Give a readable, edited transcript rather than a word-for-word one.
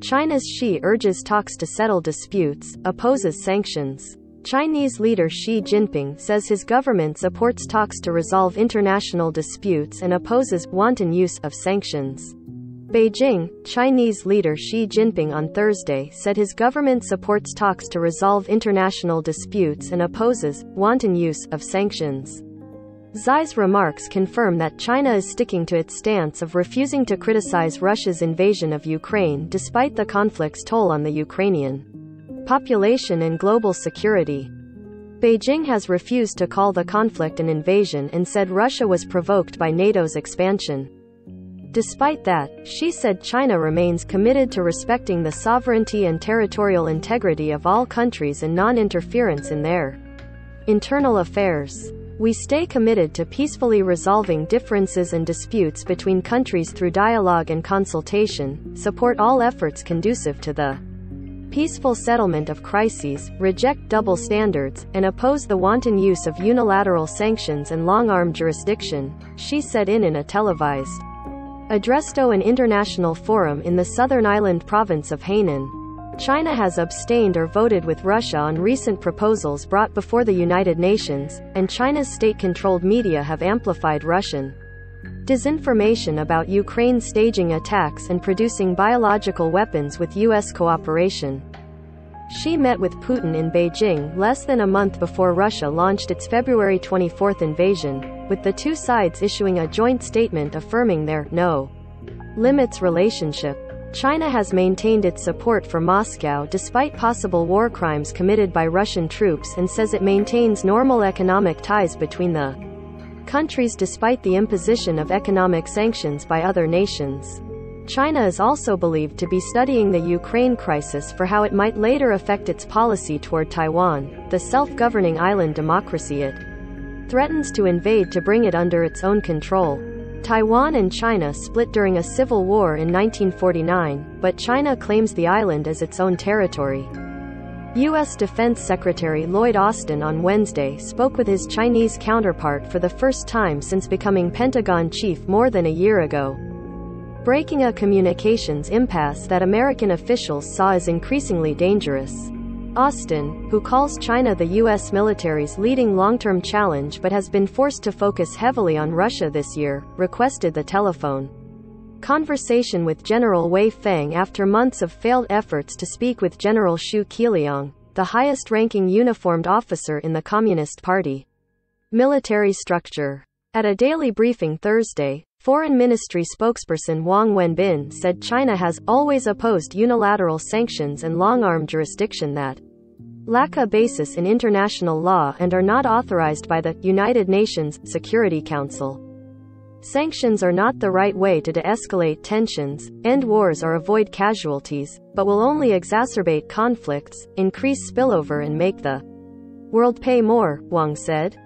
China's Xi urges talks to settle disputes, opposes sanctions. Chinese leader Xi Jinping says his government supports talks to resolve international disputes and opposes wanton use of sanctions. Beijing, Chinese leader Xi Jinping on Thursday said his government supports talks to resolve international disputes and opposes wanton use of sanctions. Xi's remarks confirm that China is sticking to its stance of refusing to criticize Russia's invasion of Ukraine despite the conflict's toll on the Ukrainian population and global security. Beijing has refused to call the conflict an invasion and said Russia was provoked by NATO's expansion. Despite that, Xi said China remains committed to respecting the sovereignty and territorial integrity of all countries and non-interference in their internal affairs. We stay committed to peacefully resolving differences and disputes between countries through dialogue and consultation, support all efforts conducive to the peaceful settlement of crises, reject double standards, and oppose the wanton use of unilateral sanctions and long-arm jurisdiction, Xi said in a televised address to an international forum in the southern island province of Hainan. China has abstained or voted with Russia on recent proposals brought before the United Nations, and China's state-controlled media have amplified Russian disinformation about Ukraine staging attacks and producing biological weapons with U.S. cooperation. Xi met with Putin in Beijing less than a month before Russia launched its February 24 invasion, with the two sides issuing a joint statement affirming their no limits relationship. China has maintained its support for Moscow despite possible war crimes committed by Russian troops and says it maintains normal economic ties between the countries despite the imposition of economic sanctions by other nations. China is also believed to be studying the Ukraine crisis for how it might later affect its policy toward Taiwan, the self-governing island democracy it threatens to invade to bring it under its own control. Taiwan and China split during a civil war in 1949, but China claims the island as its own territory. U.S. Defense Secretary Lloyd Austin on Wednesday spoke with his Chinese counterpart for the first time since becoming Pentagon chief more than a year ago, breaking a communications impasse that American officials saw as increasingly dangerous. Austin, who calls China the U.S. military's leading long-term challenge but has been forced to focus heavily on Russia this year, requested the telephone conversation with General Wei Feng after months of failed efforts to speak with General Xu Qiliang, the highest-ranking uniformed officer in the Communist Party military structure. At a daily briefing Thursday, Foreign Ministry spokesperson Wang Wenbin said China has always opposed unilateral sanctions and long-arm jurisdiction that lack a basis in international law and are not authorized by the United Nations Security Council. Sanctions are not the right way to de-escalate tensions, end wars or avoid casualties, but will only exacerbate conflicts, increase spillover and make the world pay more, Wang said.